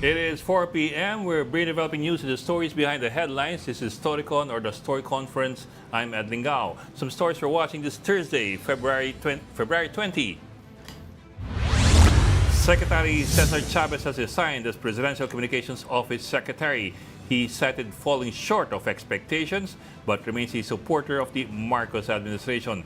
It is 4 p.m. We're bringing developing news to the stories behind the headlines. This is Storycon, or the Story Conference. I'm Ed Lingao. Some stories we're watching this Thursday, February 20. Secretary Cesar Chavez has resigned as Presidential Communications Office Secretary. He cited falling short of expectations, but remains a supporter of the Marcos administration.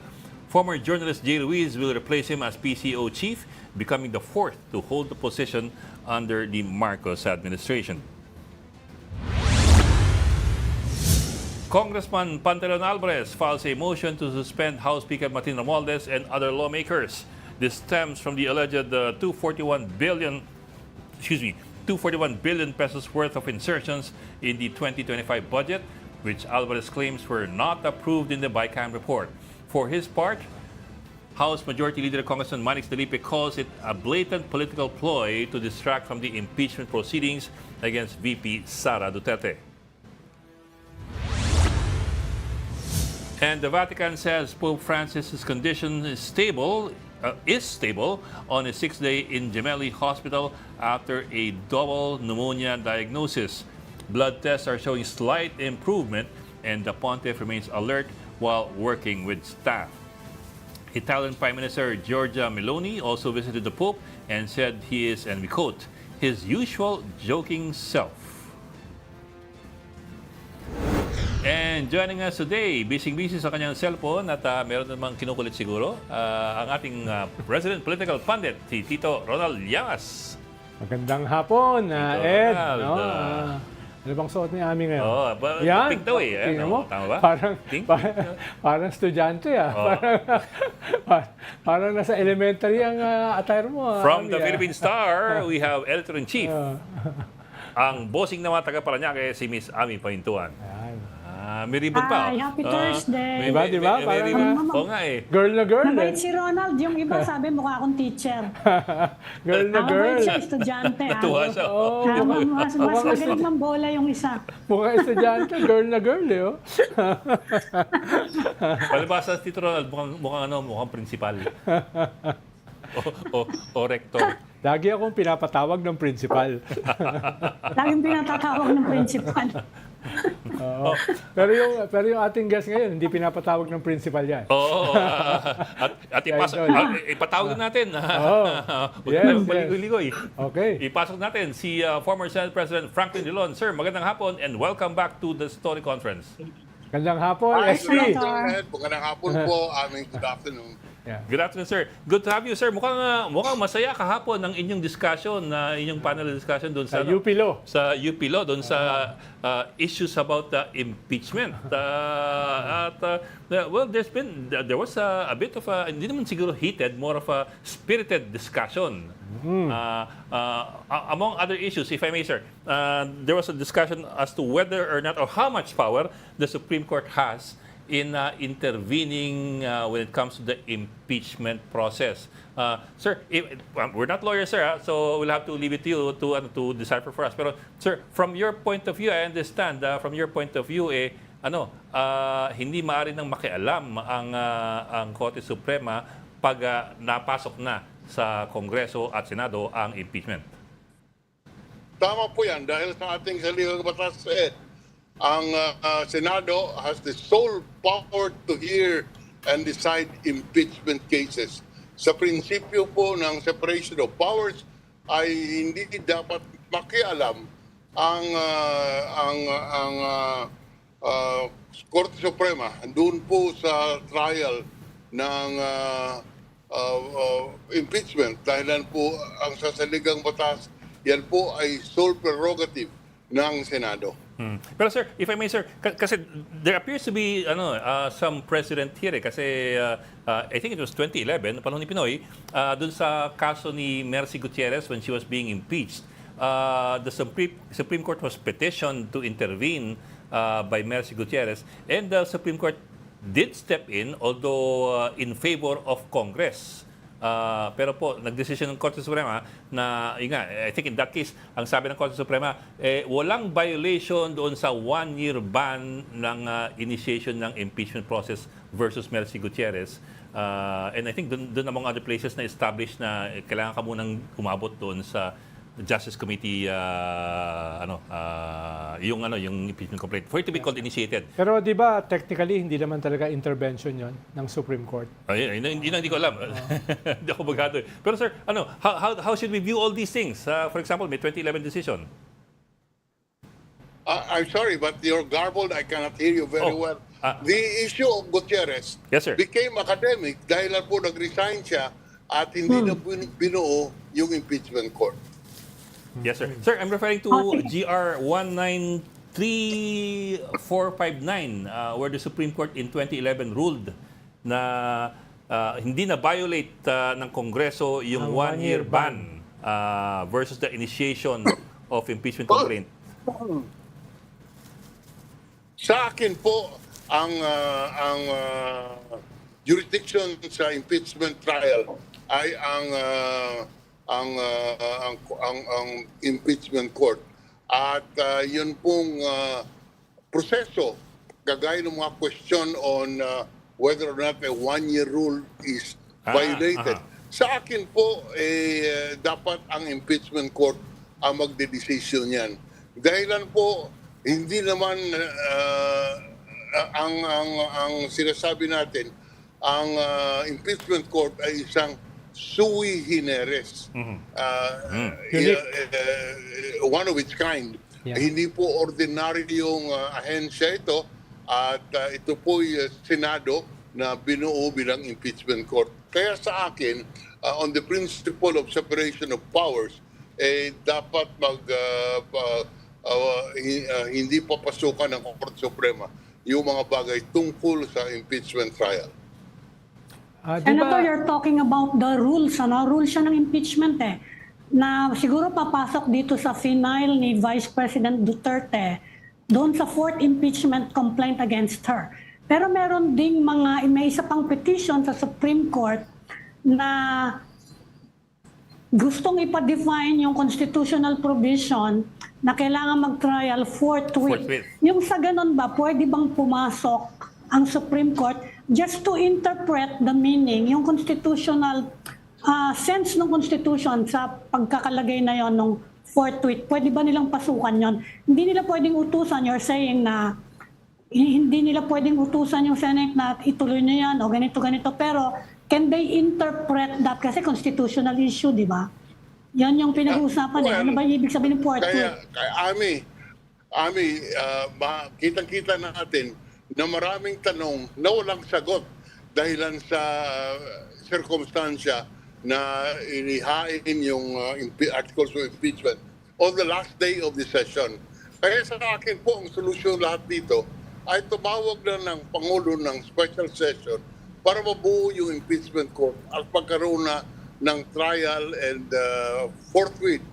Former journalist Jay Ruiz will replace him as PCO Chief, becoming the fourth to hold the position under the Marcos administration. Congressman Pantelon Alvarez files a motion to suspend House Speaker Martin Romualdez and other lawmakers. This stems from the alleged 241 billion pesos worth of insertions in the 2025 budget, which Alvarez claims were not approved in the BICAM report. For his part, House Majority Leader Congressman Manix Delipe calls it a blatant political ploy to distract from the impeachment proceedings against VP Sara Duterte. And the Vatican says Pope Francis's condition is stable on a 6-day in Gemelli Hospital after a double pneumonia diagnosis. Blood tests are showing slight improvement, and the Pontiff remains alert while working with staff. Italian Prime Minister Giorgia Meloni also visited the Pope and said he is, and we quote, his usual joking self. And joining us today, busy sa kanyang cellphone at meron namang kinukulit siguro, ang ating President Political Pundit, si Tito Ronald Llamas. Magandang hapon, Ed. Ronald, No? Ano bang suot ni Ami ngayon? Yan, pink daw eh. Tingnan mo, tama ba? parang estudyante parang nasa elementary ang attire mo. From the Philippine Star, we have Editor-in-Chief. Ang bossing na mga taga-Paranaque, si Miss Ami Pahintuan. May ribbon pa. Hi, happy Thursday. Diba? May ribbon. Oo nga eh. Girl na girl. Mabait si Ronald. Yung iba sabi mukha akong teacher. Girl na girl. Mabait siya, estudyante. Natuwa siya. Mas magaling ng bola yung isa. Mukhang estudyante. Girl na girl eh. Palibasa, Tito Ronald, mukhang principal. o rector. Lagi akong pinapatawag ng principal. Laging pinatatawag ng principal. Pero yung ating guest ngayon, hindi pinapatawag ng principal yan. Oo. At ipatawag natin. Yes. Ligoy. Okay. Ipasok natin si former Senate President Franklin Drilon. Sir, magandang hapon and welcome back to the Story Conference. Magandang hapon, SP. Magandang hapon po. Good afternoon. Yeah. Good afternoon, sir. Good to have you, sir. Mukhang masaya kahapon ng inyong discussion, inyong panel discussion doon sa UP Law. Sa UP Law, doon sa issues about impeachment. Well, there was a bit of a, hindi naman siguro heated, more of a spirited discussion. Among other issues, if I may, sir, there was a discussion as to whether or not, or how much power the Supreme Court has in intervening when it comes to the impeachment process. Sir, we're not lawyers, sir, so we'll have to leave it to you to decipher for us. Pero, sir, from your point of view, I understand, from your point of view, hindi maaari nang makialam ang Korte Suprema pag napasok na sa Kongreso at Senado ang impeachment. Tama po yan dahil sa ating saligang batas, ang Senado has the sole power to hear and decide impeachment cases. Sa prinsipyo po ng separation of powers ay hindi dapat makialam ang Korte Suprema doon po sa trial ng impeachment dahil po ang sasaligang batas yan po ay sole prerogative ng Senado. Pero sir, if I may, sir, kasi there appears to be some precedent here kasi I think it was 2011, panahon ni Pinoy, dun sa kaso ni Mercy Gutierrez when she was being impeached. The Supreme Court was petitioned to intervene by Mercy Gutierrez, and the Supreme Court did step in, although in favor of Congress. Pero po, nagdesisyon ng Korte Suprema na, yun nga, I think in that case, ang sabi ng Korte Suprema, walang violation doon sa 1-year ban ng initiation ng impeachment process versus Mercy Gutierrez. And I think doon among other places na established na kailangan ka munang umabot doon sa Justice Committee yung impeachment complaint for it to be called initiated. Pero di ba technically hindi naman talaga intervention 'yon ng Supreme Court? Hindi ko alam. Hindi ako bagado. Pero sir, how should we view all these things? For example, may 2011 decision. I'm sorry, but you're garbled. I cannot hear you very well. The issue of Gutierrez Yes, sir. became academic dahil lang po nag-resign siya at hindi na binuo yung impeachment court. Yes, sir. Sir, I'm referring to GR 193459 where the Supreme Court in 2011 ruled na hindi na violate ng Kongreso yung 1-year ban versus the initiation of impeachment complaint. Sa akin po, ang jurisdiction sa impeachment trial ay ang impeachment court. At yun pong proseso, gagaya ng mga question on whether or not a 1-year rule is violated. Sa akin po, dapat ang impeachment court ang magdedesisyon yan. Dahilan po, hindi naman ang sinasabi natin, ang impeachment court ay isang sui generis. One of its kind. Yeah. Hindi po ordinaryong ahensya ito at ito po yung Senado na binuo bilang impeachment court. Kaya sa akin, on the principle of separation of powers, dapat hindi papasukan ng Korte Suprema yung mga bagay tungkol sa impeachment trial. Senator, you're talking about the rules. Rule siya ng impeachment na siguro papasok dito sa final ni Vice President Duterte doon sa 4th impeachment complaint against her. Pero meron ding may isa pang petition sa Supreme Court na gustong ipa-define yung constitutional provision na kailangan mag-trial forthwith. Yung sa ganun ba, pwede bang pumasok ang Supreme Court just to interpret the meaning, yung constitutional sense ng Constitution sa pagkakalagay na yon ng forthwith? Pwede ba nilang pasukan yon? Hindi nila pwedeng utusan, you're saying na hindi nila pwedeng utusan yung Senate na ituloy niya yan o ganito, pero can they interpret that? Kasi constitutional issue, di ba? Yan yung pinag-uusapan Ano ba yung ibig sabihin ng forthwith? Kaya Ami, kitang-kita natin na maraming tanong na walang sagot dahilan sa circumstansya na inihain yung articles of impeachment on the last day of the session. Kaya sa akin po, ang solusyon lahat dito ay tumawag na ng Pangulo ng special session para mabuo yung impeachment court at pagkaroon na ng trial and forthwith,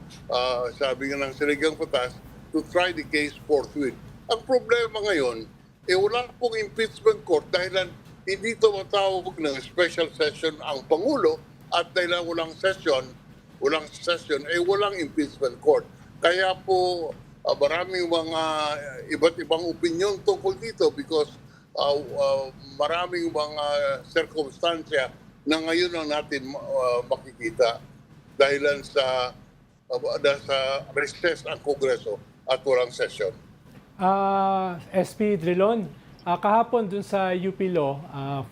sabi nga ng Siligang Batas, to try the case forthwith. Ang problema ngayon, wala pong impeachment court dahil hindi tumatawag ng special session ang Pangulo at dahil walang session, walang impeachment court. Kaya po maraming mga iba't ibang opinion tungkol dito because maraming mga circumstansya na ngayon lang natin makikita dahilan sa recess ang Kongreso at walang session. SP Drilon, kahapon dun sa UP Law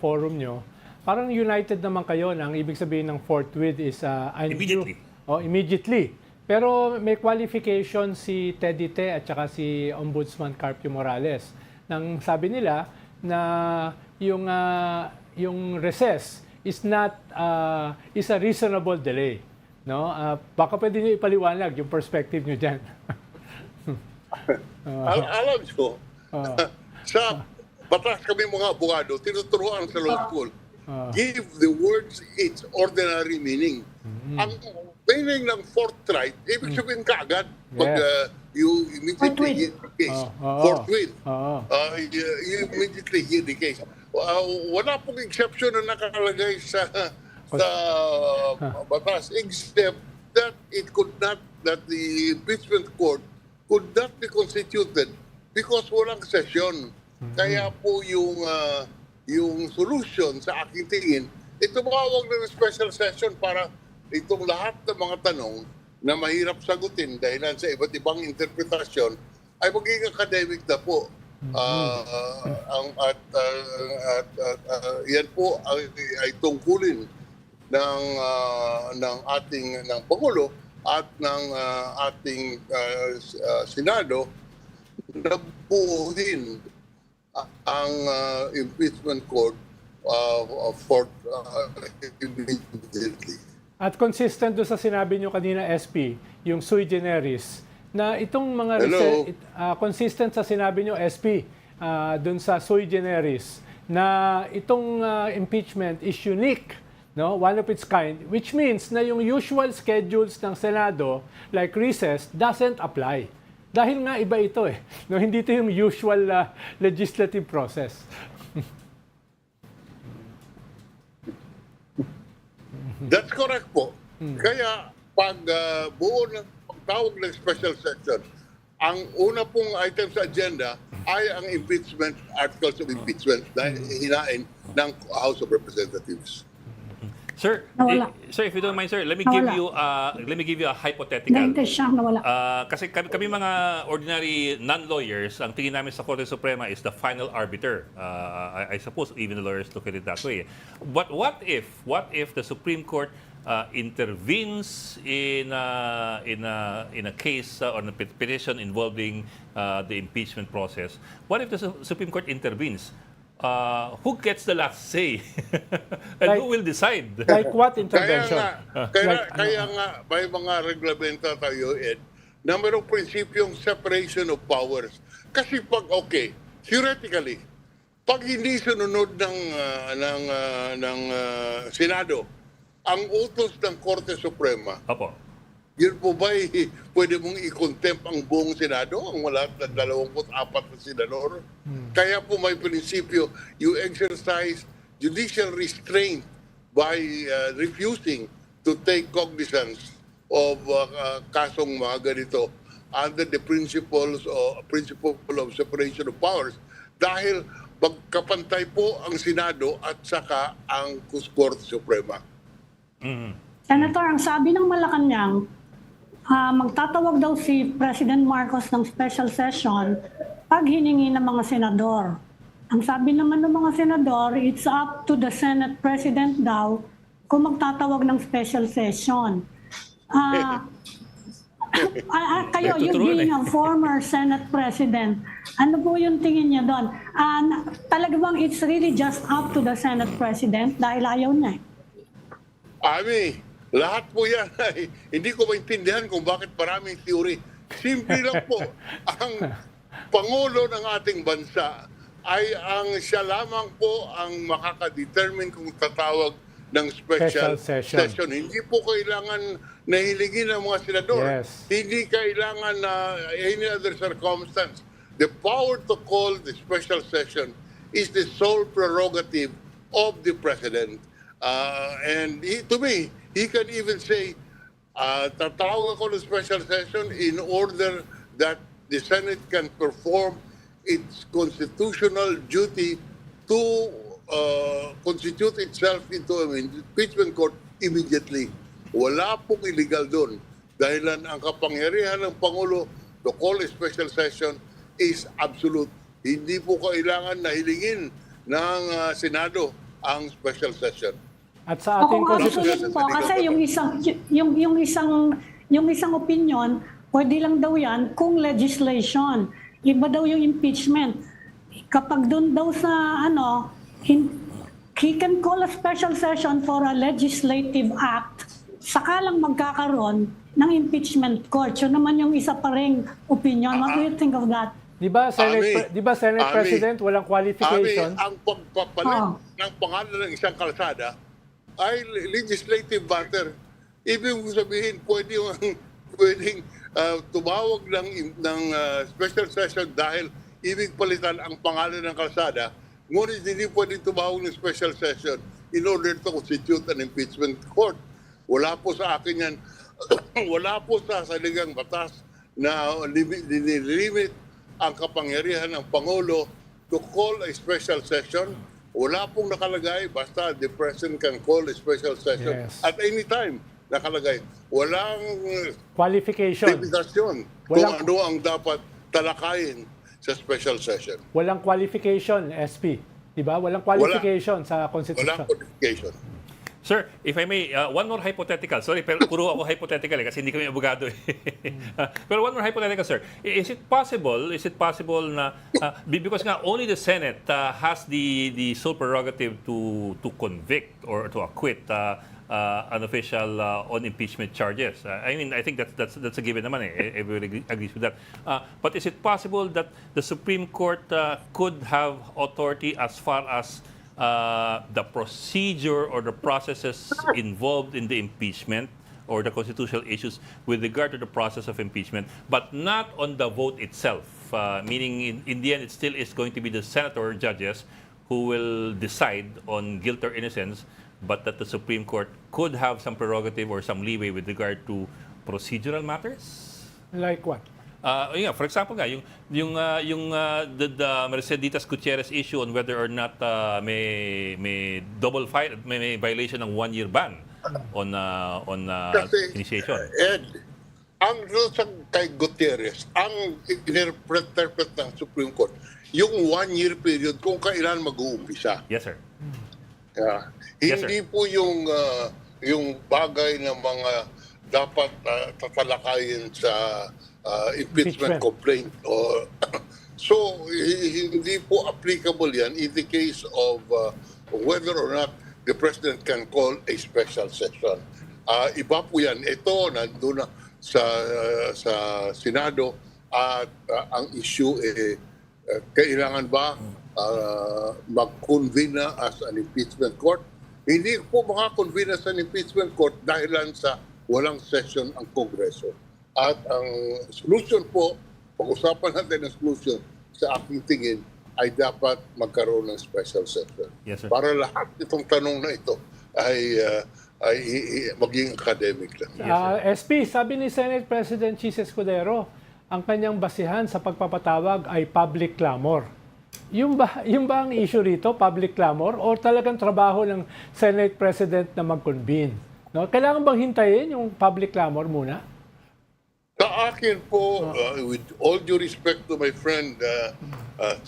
forum nyo, parang united naman kayo na ang ibig sabihin ng forthwith is Immediately. Immediately. Pero may qualification si Teddy Te at saka si Ombudsman Carpio Morales. Nang sabi nila na yung recess is is a reasonable delay. No? Baka pwede nyo ipaliwanag yung perspective nyo dyan. Alam nyo, sa batas kami mga abogado, tinuturuan sa law school, give the words its ordinary meaning. Ang meaning ng forthright, ibig sabihin kaagad pag you immediately hear the case. Forthwith. You immediately hear the case. Wala pong exception na nakalagay sa batas, except that that the impeachment court could not be constituted because walang session. Kaya po yung solution sa aking tingin, tumawag ng special session para itong lahat ng mga tanong na mahirap sagutin dahilan sa iba't ibang interpretasyon ay magiging academic na po. Yan po ay tungkulin ng Pangulo at ng ating Senado na buuin ang impeachment court immediately. At consistent doon sa sinabi nyo kanina, SP, yung sui generis, na itong mga consistent sa sinabi nyo, SP, doon sa sui generis, na itong impeachment is unique, no, one of its kind, which means na yung usual schedules ng Senado, like recess, doesn't apply. Dahil nga iba ito eh. No, hindi ito yung usual legislative process. That's correct po. Kaya pag pagtawag ng special session, ang una pong item sa agenda ay ang impeachment, articles of impeachment na hinain ng House of Representatives. Sir, sir, if you don't mind, sir, let me give you a hypothetical. Kasi kami mga ordinary non-lawyers, ang tingin namin sa Korte Suprema is the final arbiter. I suppose even the lawyers look at it that way. But what if the Supreme Court intervenes in a case on a petition involving the impeachment process? What if the Supreme Court intervenes? Who gets the last say? And who will decide? Like what intervention? Kaya nga, may mga reglamento tayo, Ed, na mayroong prinsipyong separation of powers. Kasi theoretically, pag hindi sununod ng Senado, ang utos ng Korte Suprema, yun po ba pwede mong i-contempt ang buong Senado, ang wala ng 24 na senador? Kaya po may prinsipyo, you exercise judicial restraint by refusing to take cognizance of kasong mga ganito under the principle of separation of powers. Dahil magkapantay po ang Senado at saka ang Korte Suprema. Senator, ang sabi ng Malacanang, magtatawag daw si President Marcos ng special session pag hiningi ng mga senador. Ang sabi naman ng mga senador, it's up to the Senate President daw kung magtatawag ng special session. Kayo, you being a former Senate President, ano po yung tingin niya doon? Talagang it's really just up to the Senate President dahil ayaw niya. Lahat po yan ay hindi ko maintindihan kung bakit maraming theory. Simple lang po, ang Pangulo ng ating bansa ay siya lamang po ang makakadetermine kung tatawag ng special session. Hindi po kailangan nahilingin ng mga senador. Yes. Hindi kailangan na any other circumstance. The power to call the special session is the sole prerogative of the President. And to me, he can even say, tatawag ako ng special session in order that the Senate can perform its constitutional duty to constitute itself into an impeachment court immediately. Wala pong illegal doon. Dahilan ang kapangyarihan ng Pangulo to call a special session is absolute. Hindi po kailangan na hilingin ng Senado ang special session. At sa ating constitution po, kasi yung isang opinion, pwede lang daw yan kung legislation. Iba daw yung impeachment. Kapag doon daw sa he can call a special session for a legislative act, saka lang magkakaroon ng impeachment court. Yun naman yung isa pa ring opinion. What do you think of that? Di ba Senate President, walang qualification? Ang pagpapalit ng pangalan ng isang kalsada ay legislative matter. Ibig sabihin, pwedeng tumawag ng special session dahil ibig palitan ang pangalan ng kalsada, ngunit hindi pwedeng tumawag ng special session in order to constitute an impeachment court. Wala po sa akin yan, wala po sa saligang batas na limit ang kapangyarihan ng Pangulo to call a special session. Wala pong nakalagay, basta the President can call a special session at any time. Nakalagay. Walang qualification. limitasyon kung ano ang dapat talakayin sa special session. Walang qualification, SP. Diba? Walang qualification sa Constitution. Walang qualification. Sir, if I may, one more hypothetical. Sorry, pero puro ako hypothetical kasi hindi kami abogado. Pero one more hypothetical, sir. Is it possible na, because nga only the Senate has the sole prerogative to convict or to acquit an official on impeachment charges? I mean, I think that's a given naman eh. Everybody agrees with that. But is it possible that the Supreme Court could have authority as far as the procedure or the processes involved in the impeachment or the constitutional issues with regard to the process of impeachment, but not on the vote itself? Meaning, in the end, it still is going to be the senator judges who will decide on guilt or innocence, but that the Supreme Court could have some prerogative or some leeway with regard to procedural matters? Like what? For example nga, the Merceditas Gutierrez issue on whether or not may violation ng 1-year ban on initiation. Ed, ang rules kay Gutierrez, ang interpret ng Supreme Court, yung 1-year period kung kailan mag-uumpisa. Yes, sir. Hindi po yung bagay ng mga dapat tatalakayin sa impeachment complaint. So, hindi po applicable yan in the case of whether or not the President can call a special session. Iba po yan. Ito, nandun na sa Senado at ang issue kailangan ba mag-convene na as an impeachment court? Hindi po makakonvene as an impeachment court dahilan sa walang session ang Kongreso. At ang solution po, pag-usapan natin ang solution, sa aking tingin, ay dapat magkaroon ng special session. Yes, sir. Para lahat itong tanong na ito ay maging academic lang. SP, sabi ni Senate President Chis Escudero, ang kanyang basihan sa pagpapatawag ay public clamor. Yung ba ang issue rito, public clamor, o talagang trabaho ng Senate President na mag-convene? No? Kailangan bang hintayin yung public clamor muna? Sa akin po, with all due respect to my friend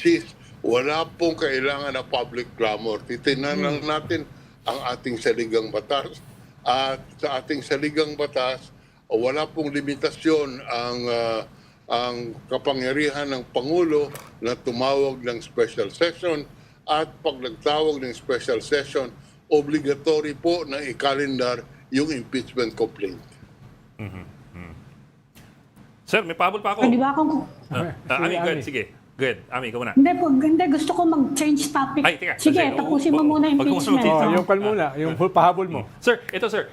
Chief, wala pong kailangan na public clamor. Titingnan lang natin ang ating saligang batas. At sa ating saligang batas, wala pong limitasyon ang kapangyarihan ng Pangulo na tumawag ng special session. At pag nagtawag ng special session, obligatory po na i-calendar yung impeachment complaint. Sir, may pahabol pa ako. Pwede ba akong... Ami, good. Sige. Good. Ami, ikaw muna. Hindi, gusto ko mag-change topic. Ay, teka. Sige, tapusin mo muna impeachment. Yung call muna, yung pahabol mo. Sir, ito sir.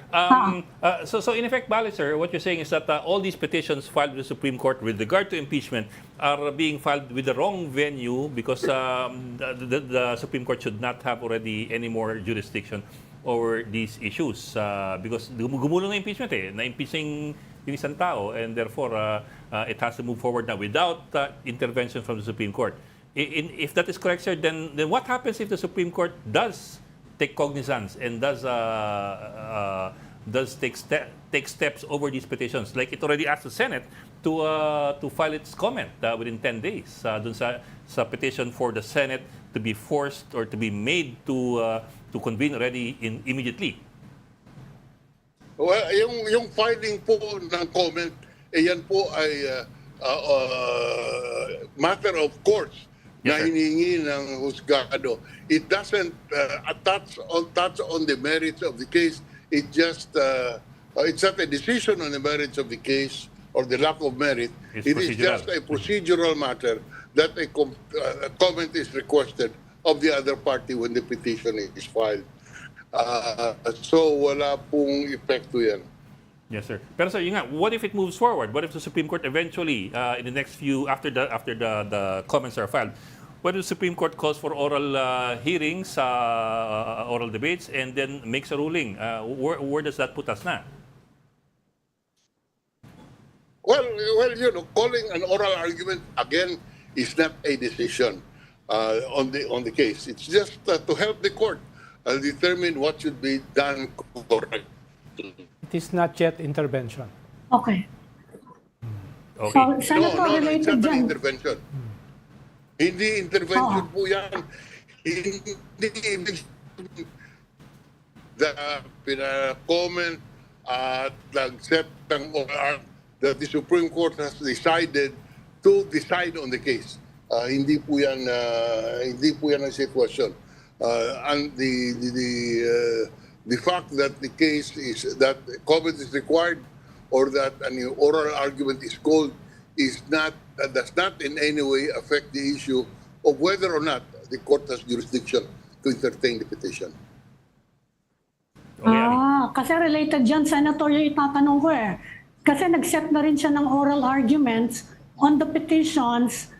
So in effect, Bali, sir, what you're saying is that all these petitions filed with the Supreme Court with regard to impeachment are being filed with the wrong venue because the Supreme Court should not have already any more jurisdiction over these issues. Because gumulong na impeachment na-impeaching yung isang tao, and therefore it has to move forward now without intervention from the Supreme Court. If that is correct, sir, then what happens if the Supreme Court does take cognizance and does take steps over these petitions? Like it already asked the Senate to file its comment within 10 days dun sa petition for the Senate to be forced or to be made to convene already immediately. Well, yung filing po ng comment, yan po ay matter of course na hinihingi ng husgado. It doesn't touch on the merits of the case. It just it's not a decision on the merits of the case or the lack of merit. It is just a procedural matter that a comment is requested of the other party when the petition is filed. So wala pong epekto yan. Yes, sir. Pero sir, yun nga, what if it moves forward? What if the Supreme Court eventually, in the next few, after the comments are filed, whether the Supreme Court calls for oral hearings, oral debates, and then makes a ruling. Where does that put us na? Well, calling an oral argument again is not a decision on the case. It's just to help the court determine what should be done correctly. It is not yet intervention. Okay. Okay. So, Senator, It's related not an dyan. intervention. Hindi intervention po yan. Hindi ibig the pina-comment at nag-set ng oral that the Supreme Court has decided to decide on the case. Hindi po yan ang sitwasyon. And the fact that the case is that comment is required or that an oral argument is called does not in any way affect the issue of whether or not the court has jurisdiction to entertain the petition. Kasi related dyan, Senator, yung itatanong ko eh. Kasi nag-set na rin siya ng oral arguments on the petitions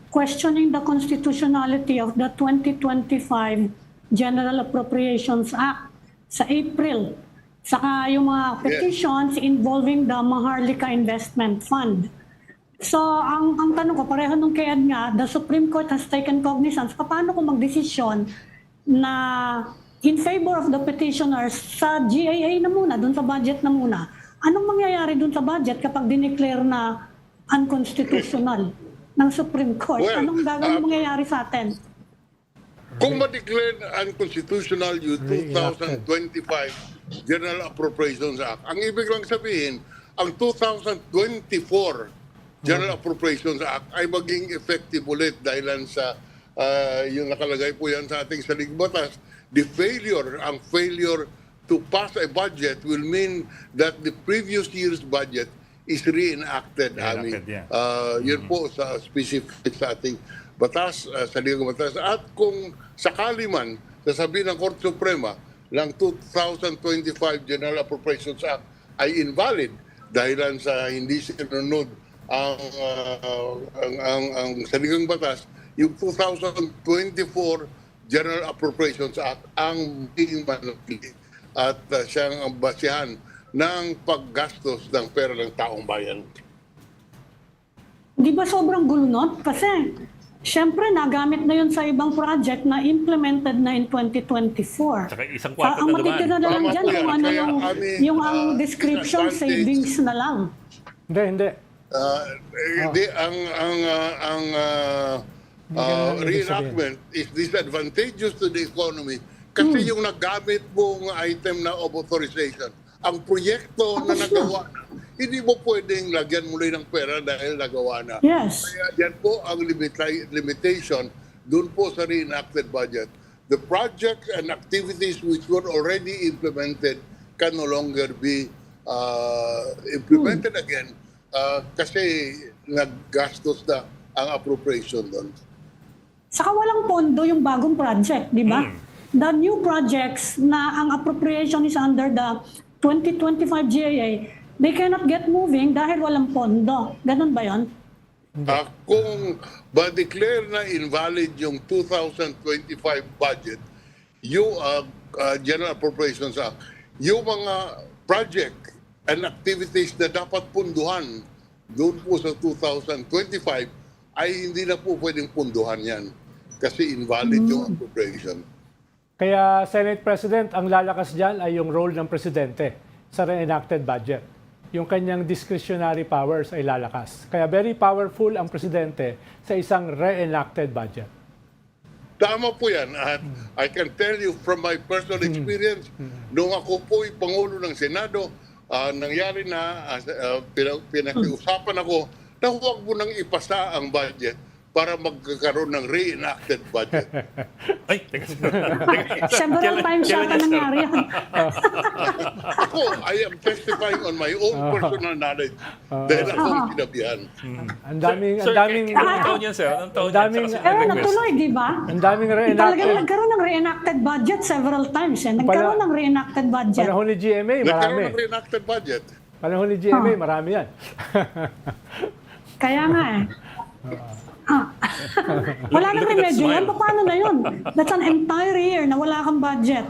questioning the constitutionality of the 2025 General Appropriations Act sa April. Saka yung mga petitions involving the Maharlika Investment Fund. So, ang tanong ko, pareho nung kay Ed nga, the Supreme Court has taken cognizance. Paano kung magdesisyon na in favor of the petitioners sa GAA na muna, dun sa budget na muna? Anong mangyayari dun sa budget kapag dineclare na unconstitutional ng Supreme Court? Well, Anong mangyayari sa atin? Kung ma-declare unconstitutional yung 2025 General Appropriations Act, ang ibig lang sabihin, ang 2024 General Appropriations Act ay maging effective ulit dahil sa yung nakalagay po yan sa ating saligang batas. Ang failure to pass a budget will mean that the previous year's budget is reenacted. Yun po sa specific sa ating batas, saligang batas. At kung sakali man, sasabihin ng Korte Suprema, ng 2025 General Appropriations Act ay invalid dahil sa hindi sinunod ang saligang batas, yung 2024 General Appropriations Act ang manatili at siyang ang basihan ng paggastos ng pera ng taong bayan. Di ba sobrang gulo nun? Kasi, syempre, nagamit na yun sa ibang project na implemented na in 2024. Saka isang kwarto ang na matitira na lang Tama dyan po yan. kung ano Kaya yung ang description, disadvantage. savings na lang. Hindi. Ang reenactment is disadvantageous to the economy kasi yung nagamit mong item na of authorization, ang proyekto na nagawa na, hindi mo pwedeng lagyan muli ng pera dahil nagawa na. Yes. Kaya yan po ang limitation dun po sa reenacted budget. The projects and activities which were already implemented can no longer be implemented again kasi naggastos na ang appropriation doon. Saka walang pondo yung bagong project, di ba? The new projects na ang appropriation is under the 2025 GAA, they cannot get moving dahil walang pondo. Ganun ba yun? Kung ba-declare na invalid yung 2025 budget, yung General Appropriations Act, yung mga project and activities na dapat punduhan doon po sa 2025 ay hindi na po pwedeng punduhan yan kasi invalid yung appropriation. Kaya, Senate President, ang lalakas dyan ay yung role ng Presidente sa reenacted budget. Yung kanyang discretionary powers ay lalakas. Kaya very powerful ang Presidente sa isang reenacted budget. Tama po yan. At I can tell you from my personal experience, nung ako po'y Pangulo ng Senado, nangyari na, pinakiusapan ako na huwag mo nang ipasa ang budget para magkakaroon ng reenacted budget. Ay, teka. Several times yata nangyari yan. Ako, I am testifying on my own personal knowledge dahil ako ang sinabihan. Ang daming, Sir, ang daming, anong taon yan, sir? Anong taon Ang daming- yan? Pero natuloy, di ba? ang daming Talagang reenacted. nagkaroon ng reenacted budget several times. Nagkaroon ng reenacted budget. Panahon ni GMA, Nagkaroon marami. ng reenacted budget. Panahon ni GMA, marami yan. Kaya nga eh. Wala nang Look at that remedyo yan. smile. Paano na yun? That's an entire year na wala kang budget.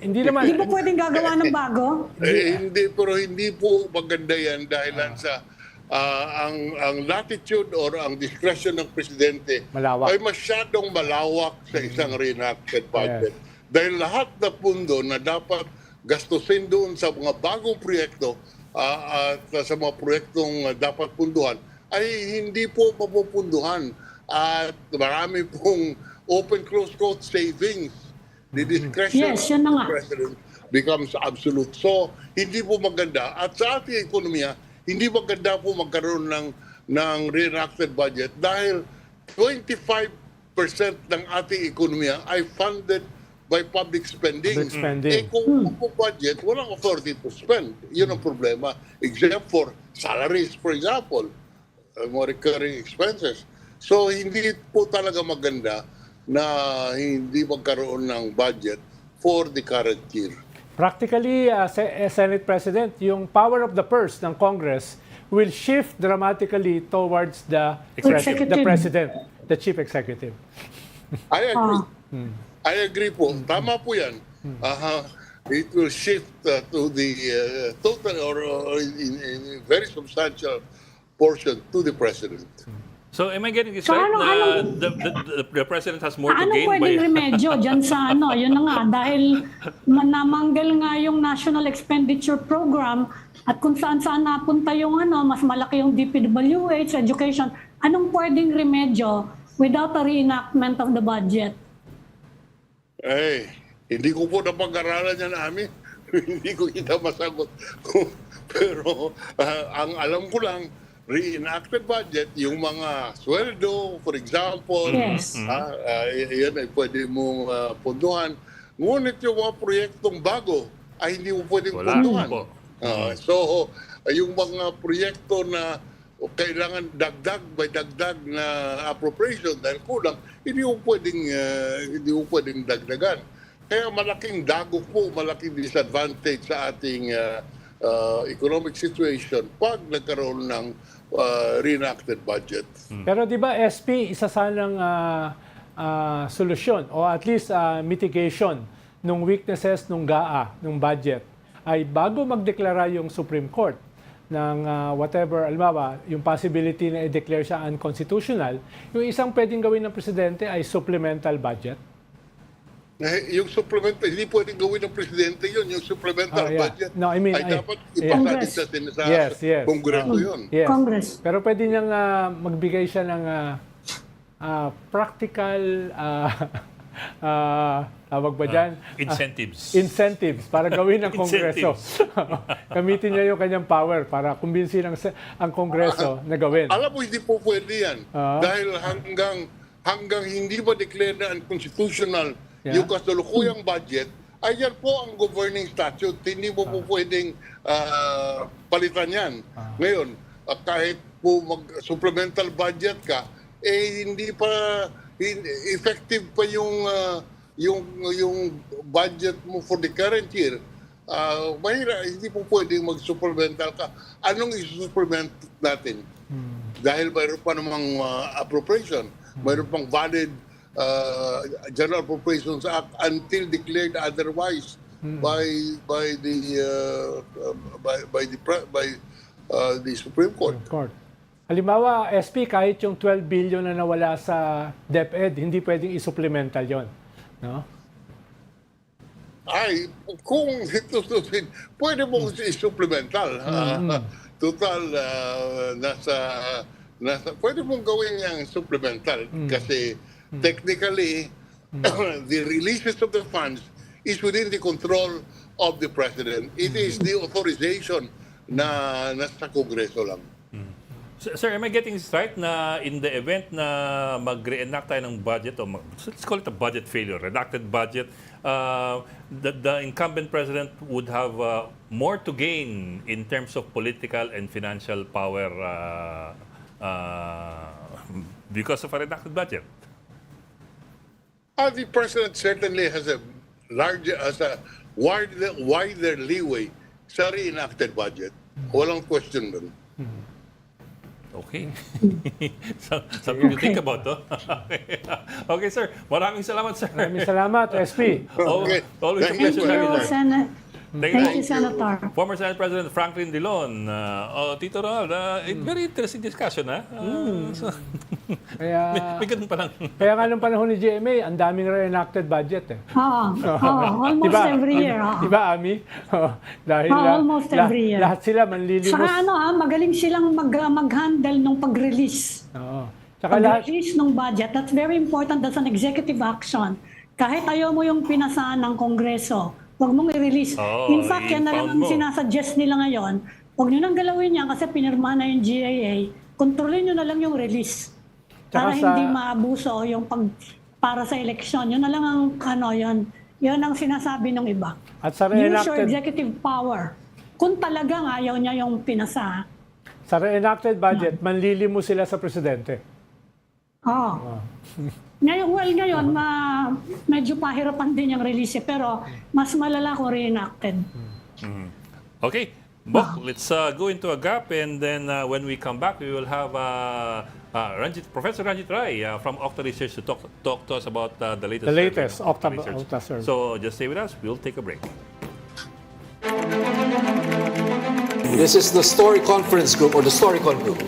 Hindi naman. Hindi ba pwedeng gagawa ng bago? Hindi po maganda yan dahil sa ang latitude or ang discretion ng presidente Malawak. ay masyadong malawak sa isang reenacted budget. Dahil lahat na pundo na dapat gastusin doon sa mga bagong proyekto at sa mga proyektong dapat punduhan ay hindi po mapupunduhan at marami pong open-close quote savings. The discretion Yes, yun na of nga. the president becomes absolute. So, hindi po maganda. At sa ating ekonomiya, hindi maganda po magkaroon ng reenacted budget dahil 25% ng ating ekonomiya ay funded by public spending. Public spending. Kung po budget, walang authority to spend. Yun ang problema. Except for salaries, for example, more recurring expenses. So, hindi po talaga maganda na hindi magkaroon ng budget for the current year. Practically, Senate President, yung power of the purse ng Congress will shift dramatically towards the Executive. President, the Chief Executive. I agree. I agree po. Tama po yan. It will shift to the total or in a very substantial portion to the president. So am I getting this So right? anong- The president has more to Anong gain pwedeng by... remedyo dyan sa yun na nga, dahil namanggal nga yung National Expenditure Program at kung saan-saan napunta yung mas malaki yung DPWH, education, anong pwedeng remedyo without a reenactment of the budget? Hindi ko po napag-aralan yan amin. Hindi ko kita masagot. Pero ang alam ko lang, reenacted budget, yung mga sweldo, for example, Yes. yan ay pwede mong punduhan. Ngunit yung mga proyektong bago ay hindi mo pwedeng Wala punduhan. po. So, yung mga proyekto na kailangan dagdag na appropriation dahil kulang, hindi mo pwedeng dagdagan. Kaya malaking dagok po, malaking disadvantage sa ating economic situation pag nagkaroon ng reenacted budget. Pero di ba SP, isa sanang solusyon o at least mitigation ng weaknesses ng GAA, ng budget, ay bago magdeklara yung Supreme Court ng whatever, alimbawa, yung possibility na i-declare siya unconstitutional, yung isang pwedeng gawin ng presidente ay supplemental budget. Yung supplemental, hindi pwedeng gawin ng presidente yun. Yung supplemental budget No, I mean, ay dapat Congress. ipasalit sa Yes. Kongreso yun. Yes. Congress. Pero pwede niyang magbigay siya ng practical, tawag ba dyan? Incentives para gawin ng Kongreso. Gamitin niya yung kanyang power para kumbinsin ang Kongreso na gawin. Alam mo, hindi po pwede yan. Dahil hanggang hindi ba declare na unconstitutional yung kasalukuyang budget, ay yan po ang governing statute. Hindi mo po pwedeng palitan yan. Ngayon, kahit po mag-supplemental budget ka, hindi pa effective pa yung budget mo for the current year. Hindi po pwedeng mag-supplemental ka. Anong i-supplement natin? Dahil mayroon pa namang appropriation, mayroon pang valid General Appropriations Act until declared otherwise by the Supreme Court. Halimbawa, SP, kahit yung 12 billion na nawala sa DepEd, hindi pwedeng i-supplemental yon, no? Ay, kung pwede mo i-supplemental. Total, pwede mong gawin yung supplemental kasi technically, the releases of the funds is within the control of the President. It is the authorization na nasa Kongreso lang. Sir, am I getting this right na in the event na mag-reenact tayo ng budget o let's call it a budget failure, reenacted budget, the incumbent president would have more to gain in terms of political and financial power because of a reenacted budget? The president certainly has a wider leeway sa reenacted budget. Walang question dun. Okay. Something to think about, to. Okay, sir. Maraming salamat, sir. Maraming salamat, SP. Okay. Always a Thank you, pleasure Thank having you, you, sir. Thank you, Senator. Former Senate President Franklin Dillon. Tito Ronald, very interesting discussion, ha? So, Kaya, may ganun pa lang. kaya nga nung panahon ni GMA, ang daming re-enacted budget eh. Almost every year. Diba, Ami? Dahil Almost every year. lahat sila manlilimos. Saka magaling silang mag-handle nung pag-release. Oo. Saka lahat, Pag-release ng budget, that's very important. That's an executive action. Kahit ayaw mo yung pinasahan ng Kongreso, huwag mong i-release. In fact, yan na lang ang sinasuggest nila ngayon. Huwag nyo nang galawin yan kasi pinirmahan na yung GAA. Kontrolin nyo na lang yung release. Para hindi maabuso yung para sa eleksyon. Yun na lang ang yun ang sinasabi ng iba. At sa Use your re-enacted, executive power. Kung talagang ayaw niya yung pinasa. sa re-enacted budget, manlilimos sila sa presidente. Ngayon, medyo pahirapan din yung release pero mas malala kung reenacted. Okay. Bok, let's go into a gap and then when we come back, we will have Professor Ranjit Rai from OCTA Research to talk to us about the latest OCTA research. survey. So just stay with us. We'll take a break. This is the Story Conference Group or the Storycon Group.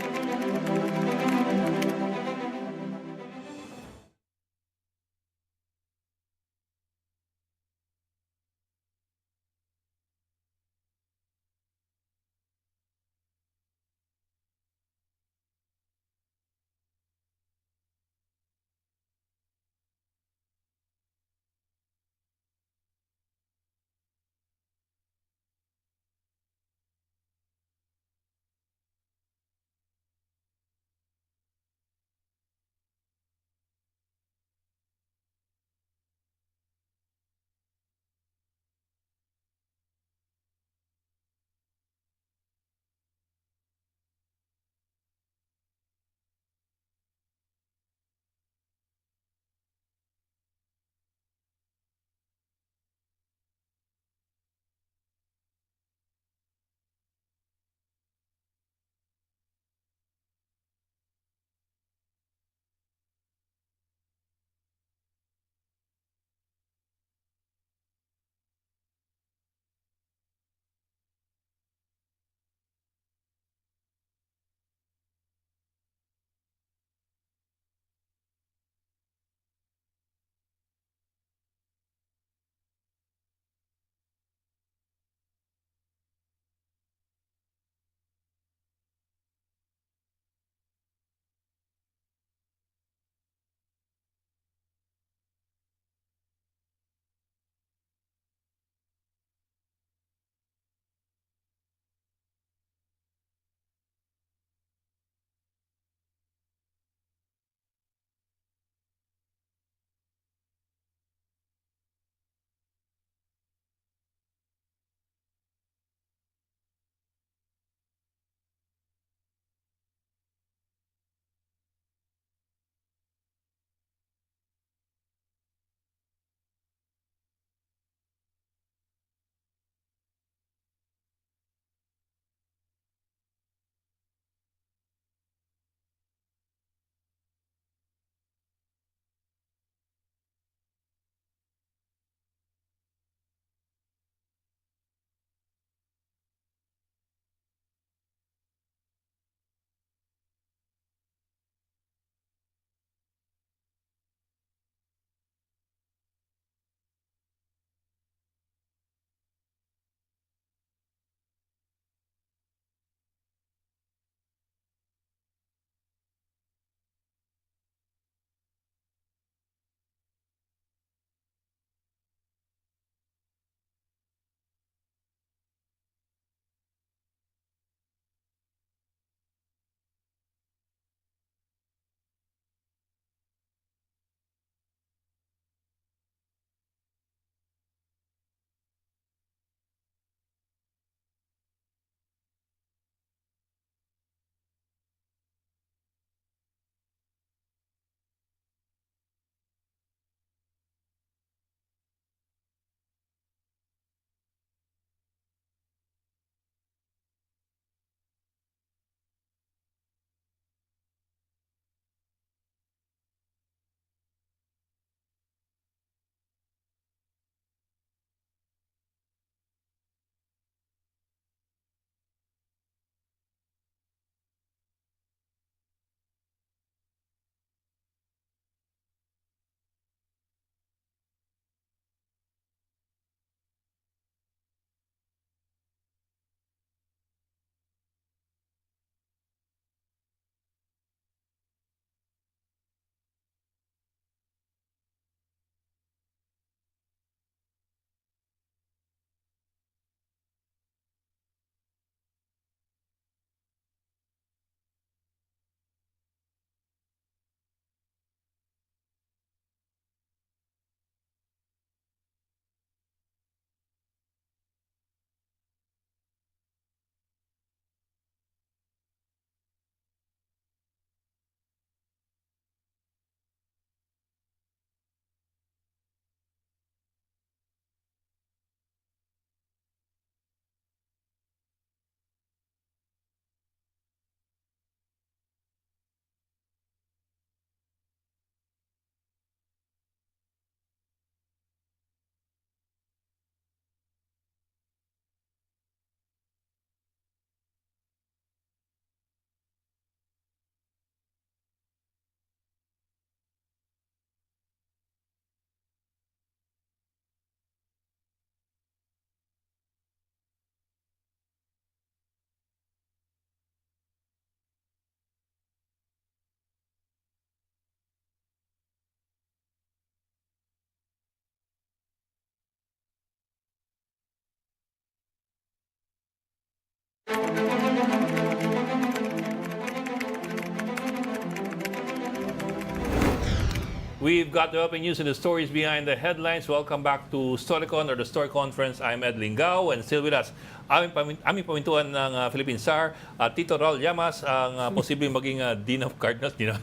We've got the open news and the stories behind the headlines. Welcome back to Storycon or the Story Conference. I'm Ed Lingao and still with us, aming pamintuan ng Philippine SAR, Tito Raul Llamas, ang posibleng maging Dean of Cardinals. Ang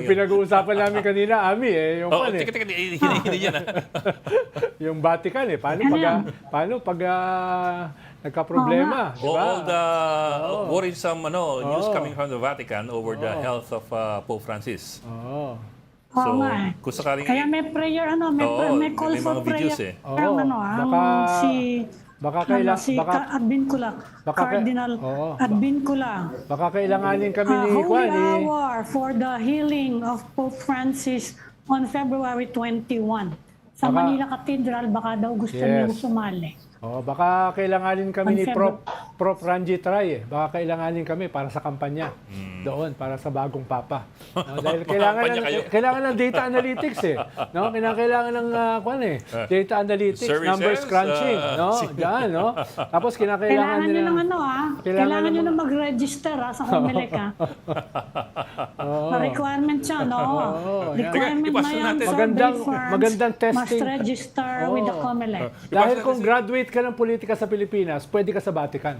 pinag-uusapan namin kanina, Ami, yung hindi yan. yung Vatican, paano pag nagka-problema, di ba? All the worrisome news coming from the Vatican over the health of Pope Francis. So, kung sakaling... Kaya may prayer, may call may for mga prayer. videos, Cardinal Advincula. Baka kailanganin kami ni Holy hour for the healing of Pope Francis on February 21. Sa Manila Cathedral, baka daw gusto niyong sumali. Baka kailanganin kami ni Prof. Ranjit Ray. Baka kailanganin kami para sa kampanya doon, para sa bagong Papa. Dahil kailangan ng data analytics Kailangan ng data analytics, services, numbers crunching, Diyan, Tapos kailangan niyo ng kailangan niyo na mag-register sa Comelec, requirement siya, Requirement na yan, survey firms magandang testing. must register with the Comelec. Dahil kung graduate ka ng politika sa Pilipinas, pwede ka sa Vatican.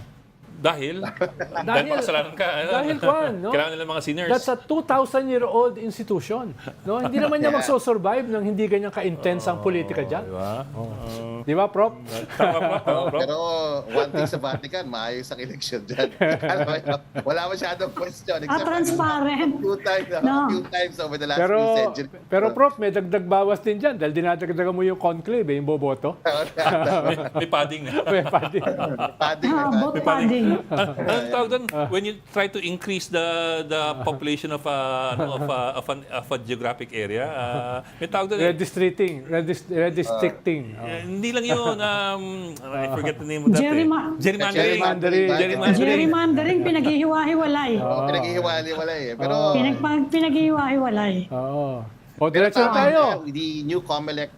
Dahil makasalanan ka. Kailangan nila mga seniors. That's a 2,000-year-old institution. Hindi naman niya magso-survive nang hindi ganyan ka-intense ang politika dyan. Di ba, Prof? Tama, Prof. Pero one thing sa Vatican, maayos ang election dyan. Wala masyadong question. Transparent. Few times over the last few centuries. Pero Prof, may dagdag bawas din dyan dahil dinadagdagan mo yung conclave, yung boboto. May padding na. May padding. Vote padding. Anong tawag doon? When you try to increase the population of a geographic area, may tawag doon. Redistricting. Hindi lang yun. I forget the name of that. Gerrymandering, pinaghihiwa-hiwalay. Pinaghihiwa-hiwalay. Pero pinaghihiwa-hiwalay. Diretso tayo. The new Comelec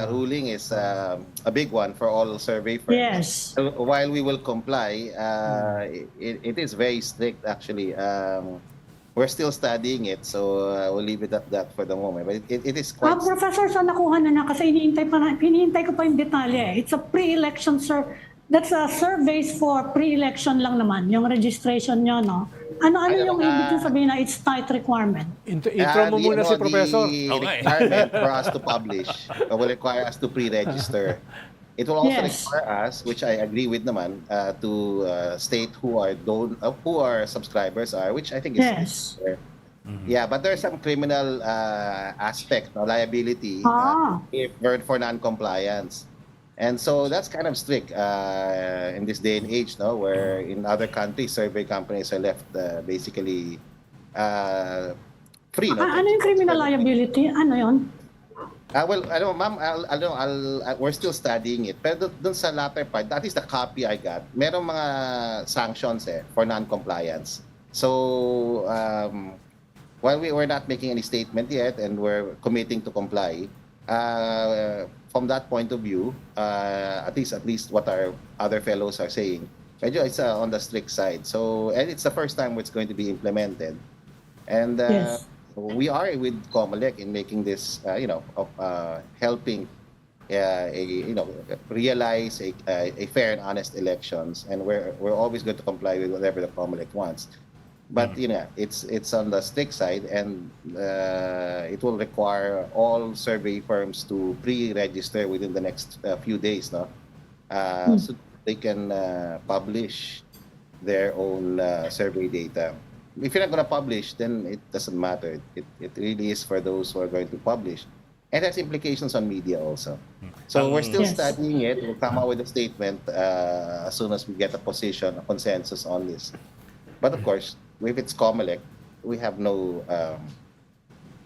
ruling is a big one for all survey firms. Yes. So while we will comply, it is very strict actually. We're still studying it, so we'll leave it at that for the moment. But it is quite... Professor, so nakuha na kasi hinihintay ko pa yung detalye. It's a pre-election that's a surveys for pre-election lang naman, yung registration nyo, Ano yung ibig sabihin na it's tight requirement? Intro mo muna si Professor. The requirement for us to publish will require us to pre-register. It will also require us, which I agree with naman, to state who our subscribers are, which I think is yeah, but there's some criminal aspect, liability for non-compliance. And so that's kind of strict in this day and age, where in other countries, survey companies are left basically free. Ano yung criminal liability? Ano yun? Well, ma'am, we're still studying it. Pero dun sa latter part, that is the copy I got. Merong mga sanctions for non-compliance. So, while we're not making any statement yet and we're committing to comply, from that point of view, at least what our other fellows are saying, medyo it's on the strict side. So, and it's the first time it's going to be implemented. And we are with Comelec in making this, helping, realize a fair and honest elections. And we're always going to comply with whatever the Comelec wants. But it's on the strict side, and it will require all survey firms to pre-register within the next few days, so they can publish their own survey data. If you're not going to publish, then it doesn't matter. It really is for those who are going to publish, and has implications on media also. So we're still studying it. We'll come out with a statement as soon as we get a consensus on this. But of course, if it's Comelec, we have no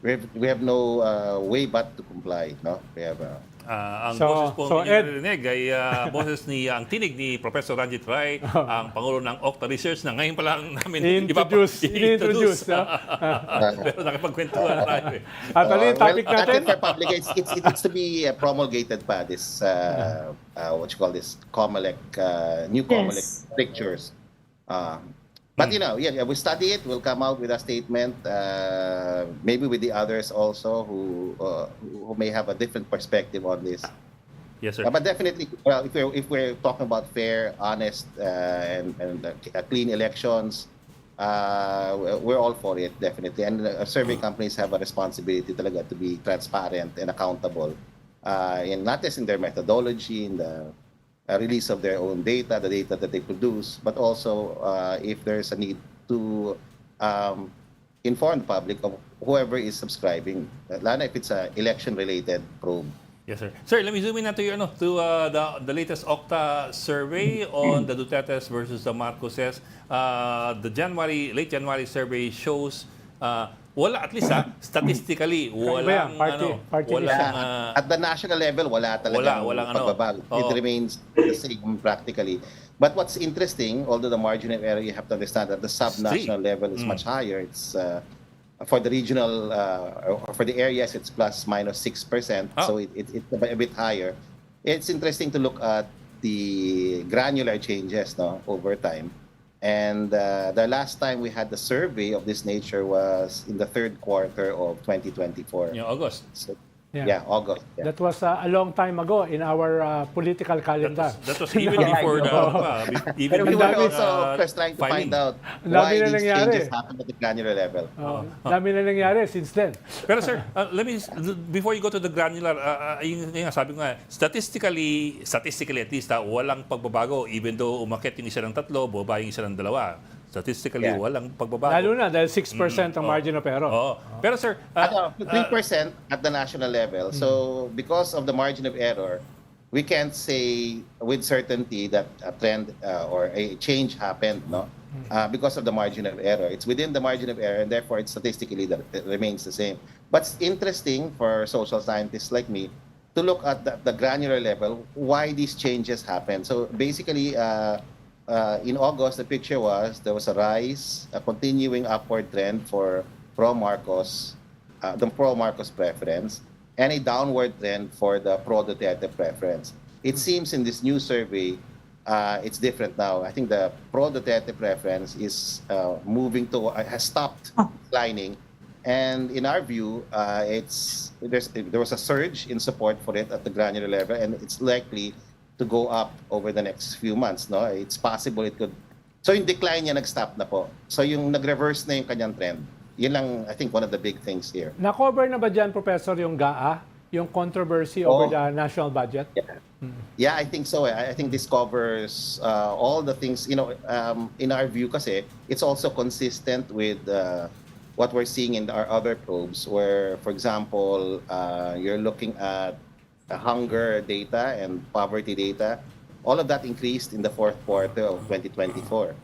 we have no way but to comply, no? We have Ang So- boses po so, so Ed- narinig ay boses ang tinig ni Professor Ranjit Rai, ang Pangulo ng OCTA Research na ngayon pa lang namin I-introduce. Pero nakipagkwentuhan tayo eh. At ano yung topic well, natin? for public, it's to be promulgated pa, this, what you call this, COMELEC, new COMELEC pictures. But yeah, we study it. We'll come out with a statement, maybe with the others also who may have a different perspective on this. Yes, sir. But definitely, well, if we're talking about fair, honest, and clean elections, we're all for it, definitely. And survey companies have a responsibility talaga to be transparent and accountable, not just in their methodology, in the release of their own data, the data that they produce, but also if there's a need to inform the public of whoever is subscribing, lalo if it's a election-related probe. Yes, sir. Sir, let me zoom in na to the latest OCTA survey on the Dutertes versus the Marcoses. The late January survey shows wala, at least statistically, walang Party walang At the national level, wala talagang walang pagbabago. It remains the same practically. But what's interesting, although the margin of error, you have to understand that the sub-national level is much higher. It's for the regional or for the areas, it's plus minus 6%. So it's a bit higher. It's interesting to look at the granular changes, over time. And the last time we had the survey of this nature was in the third quarter of 2024. August. So, Yeah. August. Yeah. That was a long time ago in our political calendar. That was even before But we were also first trying to filing. find out Ang why dami na these nangyari. changes happen at the granular level. Dami na nangyari since then. Pero sir, before you go to the granular, yung sabi ko nga, statistically at least, walang pagbabago even though umakyat yung isa ng 3, baba yung isa ng 2. Statistically, walang pagbabago. Lalo na dahil 6% ang margin of error. Pero sir, 3% at the national level. So because of the margin of error, we can't say with certainty that a trend or a change happened, because of the margin of error. It's within the margin of error, and therefore it's statistically that it remains the same. But it's interesting for social scientists like me to look at the granular level, why these changes happen. So basically, in August, the picture was there was a rise, a continuing upward trend for pro-Marcos, the pro-Marcos preference, and a downward trend for the pro-Duterte preference. It seems in this new survey, it's different now. I think the pro-Duterte preference is has stopped declining, and in our view, there was a surge in support for it at the granular level, and it's likely to go up over the next few months, It's possible it could. So yung decline niya nag-stop na po. So yung nag-reverse na yung kanyang trend. Yun lang, I think, one of the big things here. Na-cover na ba dyan, Professor, yung GAA? Yung controversy over the national budget? Yeah, I think so. I think this covers all the things, in our view kasi, it's also consistent with what we're seeing in our other probes where, for example, you're looking at hunger data and poverty data. All of that increased in the fourth quarter of 2024.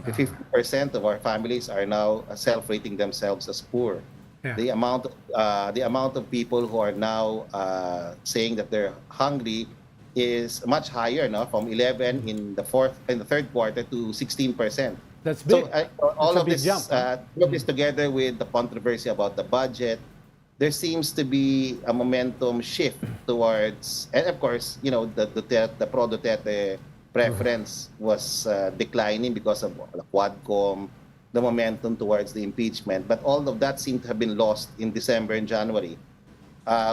50% of our families are now self-rating themselves as poor. Yeah. The amount of people who are now saying that they're hungry is much higher, from 11 in the third quarter to 16%. That's big. So all That's a of big this, jump. put this together with the controversy about the budget, there seems to be a momentum shift towards, and of course, the pro-Duterte preference was declining because of the Quadcom, the momentum towards the impeachment. But all of that seemed to have been lost in December and January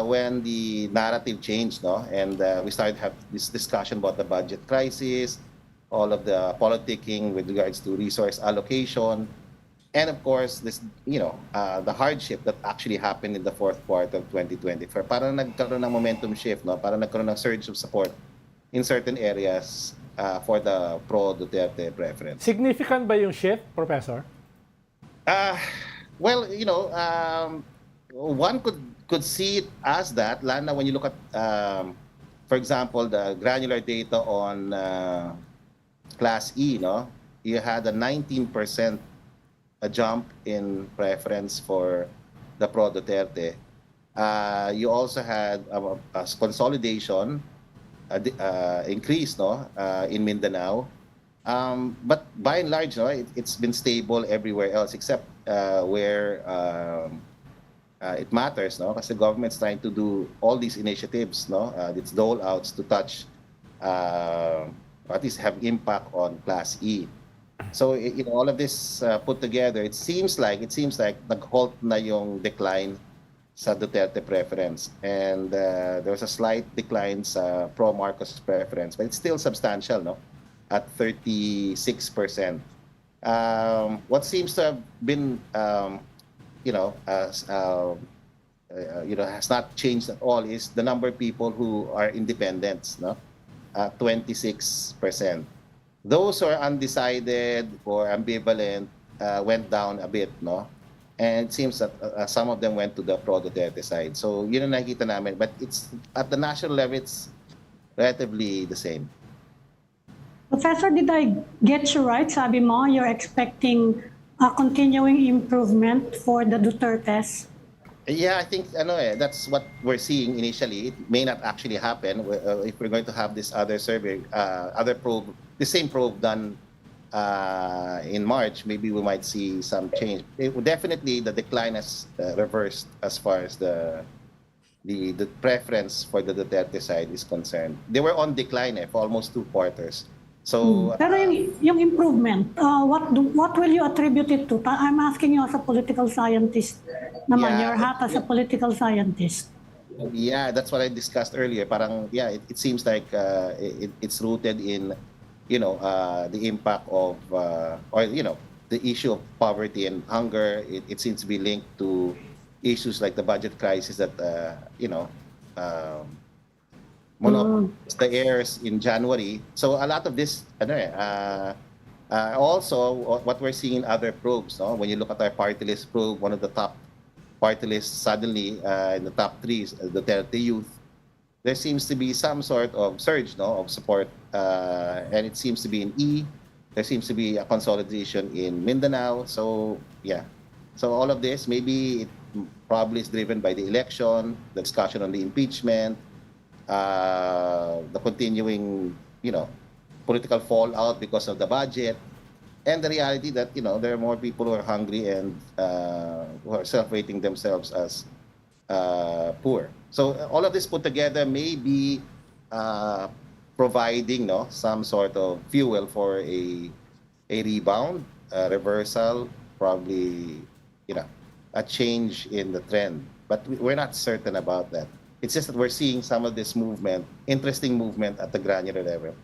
when the narrative changed, and we started to have this discussion about the budget crisis, all of the politicking with regards to resource allocation. And of course, this, the hardship that actually happened in the fourth quarter of 2024. Parang nagkaroon ng momentum shift, Parang nagkaroon ng surge of support in certain areas for the pro-Duterte preference. Significant ba yung shift, Professor? Well, one could see it as that, lalo na when you look at, for example, the granular data on Class E, You had a 19% a jump in preference for the Pro Duterte. You also had a consolidation, increase, no, in Mindanao. But by and large, no, it's been stable everywhere else except where it matters, no, kasi the government's trying to do all these initiatives, no, its dole-outs to touch, at least have impact on Class E. So all of this put together, it seems like nag-halt na yung decline sa Duterte preference, and there was a slight decline sa pro-Marcos preference, but it's still substantial, no, at 36%. What seems to have been, has not changed at all is the number of people who are independents, no, 26%. Those who are undecided or ambivalent went down a bit, no? And it seems that some of them went to the pro-Duterte side. So yun ang nakikita namin. But it's at the national level, it's relatively the same. Professor, did I get you right? Sabi mo, you're expecting a continuing improvement for the Dutertes? Yeah, I think that's what we're seeing initially. It may not actually happen if we're going to have this other survey, other probe, the same probe done in March. Maybe we might see some change. Definitely, the decline has reversed as far as the preference for the Duterte side is concerned. They were on decline for almost 2 quarters. So, Pero yung improvement, what will you attribute it to? I'm asking you as a political scientist naman, your hat as a political scientist. Yeah, that's what I discussed earlier. Parang, yeah, it seems like it's rooted in, the impact of, the issue of poverty and hunger. It seems to be linked to issues like the budget crisis that, monopolized the heirs in January. So a lot of this, also what we're seeing in other probes, no? When you look at our party list probe, one of the top party lists suddenly in the top 3 is the Duterte Youth. There seems to be some sort of surge, no, of support, and it seems to be in E. There seems to be a consolidation in Mindanao. So yeah, so all of this maybe it probably is driven by the election, the discussion on the impeachment, the continuing, political fallout because of the budget, and the reality that, there are more people who are hungry and who are celebrating themselves as poor. So all of this put together may be providing, some sort of fuel for a rebound, a reversal, probably, a change in the trend. But we're not certain about that. It's just that we're seeing some of this movement, interesting movement at the granular level.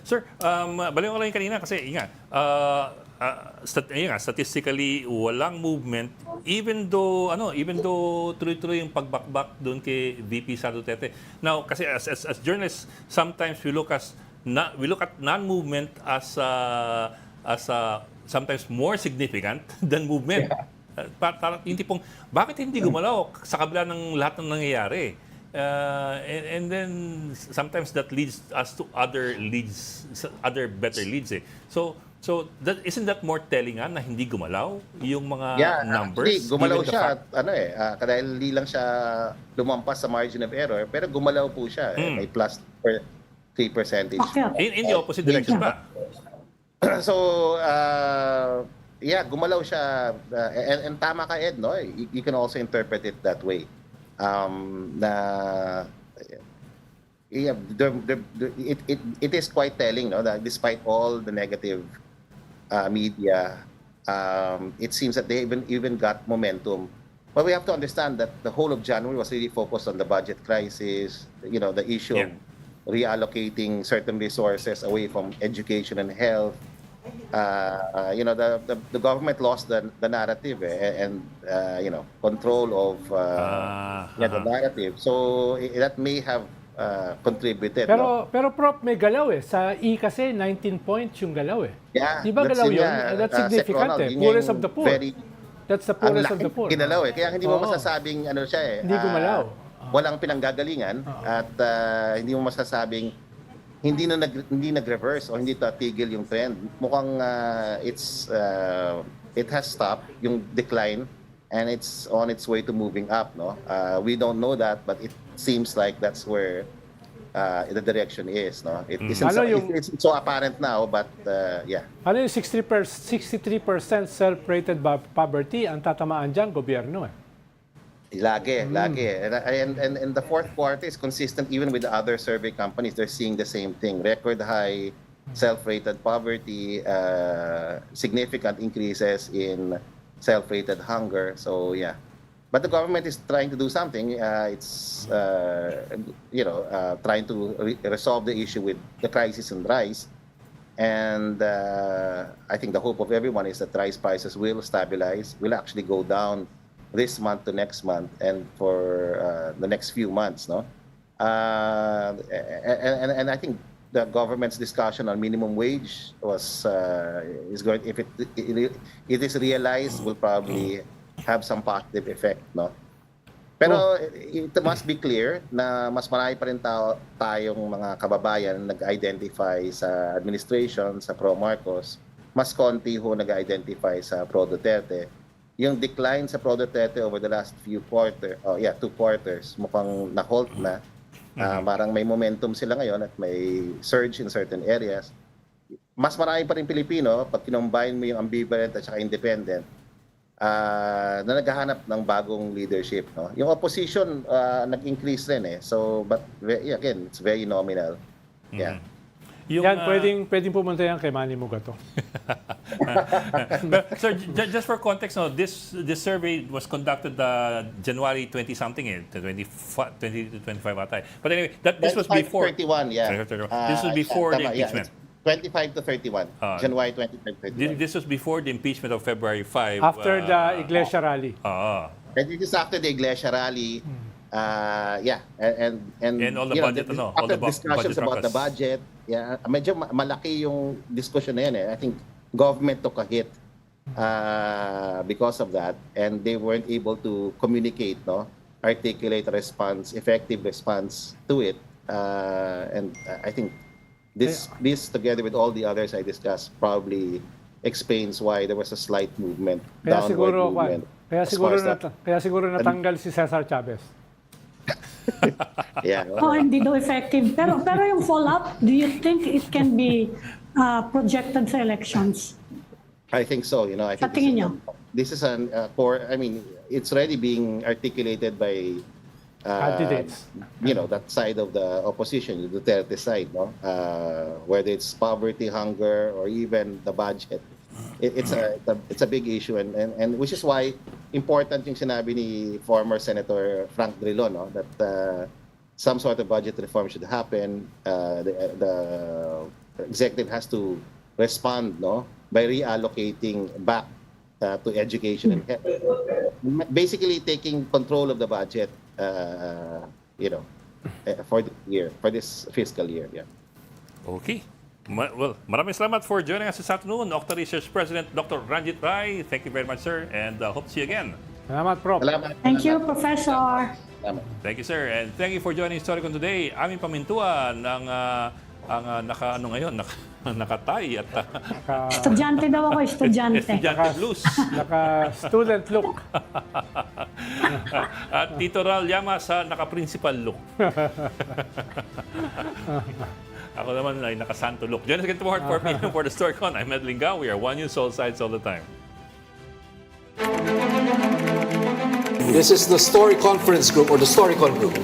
Sir, baliw ko lang kanina kasi statistically walang movement even though tuloy-tuloy yung pagbakbak doon kay VP Sara Duterte. Now kasi as journalists sometimes we look at non-movement as sometimes more significant than movement. Yeah. Parang yung tipong, bakit hindi gumalaw sa kabila ng lahat ng nangyayari? And then sometimes that leads us to other better leads. So isn't that more telling na hindi gumalaw yung mga numbers? Actually, gumalaw siya at dahil hindi lang siya lumampas sa margin of error, pero gumalaw po siya. May plus 3%. In the opposite direction ba? So, yeah, gumalaw siya, and tama ka, Ed, no? You can also interpret it that way. It is quite telling, no, that despite all the negative media, it seems that they even got momentum. But we have to understand that the whole of January was really focused on the budget crisis, the issue of reallocating certain resources away from education and health. The government lost the narrative and control of the narrative. So that may have contributed. Pero Prof, may galaw sa E kasi 19 points yung galaw Yeah. Di ba galaw yun? That's significant Poorest of the poor. That's the poorest of the poor. Ginalaw Kaya hindi mo masasabing siya hindi gumalaw. Walang pinanggagalingan at hindi mo masasabing hindi nag-reverse o hindi tatigil yung trend. Mukhang it has stopped yung decline, and it's on its way to moving up, no? We don't know that, but it seems like that's where the direction is, no? It isn't Ano so, yung- it's so apparent now, but yeah. Ano yung 63% self-rated poverty ang tatamaan dyan, gobyerno eh. Lagi. And the fourth quarter is consistent even with the other survey companies. They're seeing the same thing. Record high self-rated poverty, significant increases in self-rated hunger. So yeah. But the government is trying to do something. It's trying to resolve the issue with the crisis in rice. And I think the hope of everyone is that rice prices will stabilize, will actually go down this month to next month and for the next few months, no? And I think the government's discussion on minimum wage is going, if it is realized, will probably have some positive effect, no? Pero it must be clear na mas marami pa rin tayong mga kababayan na nag-identify sa administration, sa pro-Marcos, mas konti ho nag-identify sa pro-Duterte. Yung decline sa pro-Duterte over the last few quarters, 2 quarters, mukhang na-halt na. Parang may momentum sila ngayon at may surge in certain areas. Mas marami pa rin Pilipino, pag kinombine mo yung ambivalent at saka independent, na naghahanap ng bagong leadership, no? Yung opposition nag-increase rin eh. So but again, it's very nominal. Yeah. Yan, pwedeng pumunta yan kay Manny Mugato. Sir, just for context, no, this survey was conducted January 20 something, 20 to 25 ata. But anyway, this was before 31, yeah. This was before the impeachment. 25 to 31. January 25 to 31. This was before the impeachment of February 5. After the Iglesia rally. And it is after the Iglesia rally. And all the budget, all after the discussions budget about the budget, medyo malaki yung discussion na yan eh. I think government took a hit because of that, and they weren't able to communicate, articulate a response, effective response to it. And I think this together with all the others I discussed probably explains why there was a slight movement, downward movement. Kaya siguro natanggal si Cesar Chavez. Yeah. Hindi daw effective. Pero yung follow-up, do you think it can be projected sa elections? I think so. I Sa think tingin niyo? this is an core. I mean, it's already being articulated by Candidates. That side of the opposition, the Duterte side, whether it's poverty, hunger, or even the budget. It's a big issue, and which is why important yung sinabi ni former Senator Frank Drilon, that some sort of budget reform should happen. The executive has to respond, by reallocating back to education and health. Basically taking control of the budget, for the year, for this fiscal year. Yeah. Okay. Well, maraming salamat for joining us this afternoon. OCTA Research President Dr. Ranjit Rai. Thank you very much, sir, and hope to see you again. Salamat, Prof. Thank you, Professor. Thank you, sir, and thank you for joining Storycon today. Aming pamintuan ang nakatay at Estudyante daw ako, estudyante. estudyante blues. Naka-student look. At Tito Ral Llama sa naka-principal look. Ako naman ay naka-santo look. Join us again tomorrow at 4 p.m. for the Storycon. I'm Ed Lingao. We are One News, all sides, all the time. This is the Story Conference Group or the Storycon Group.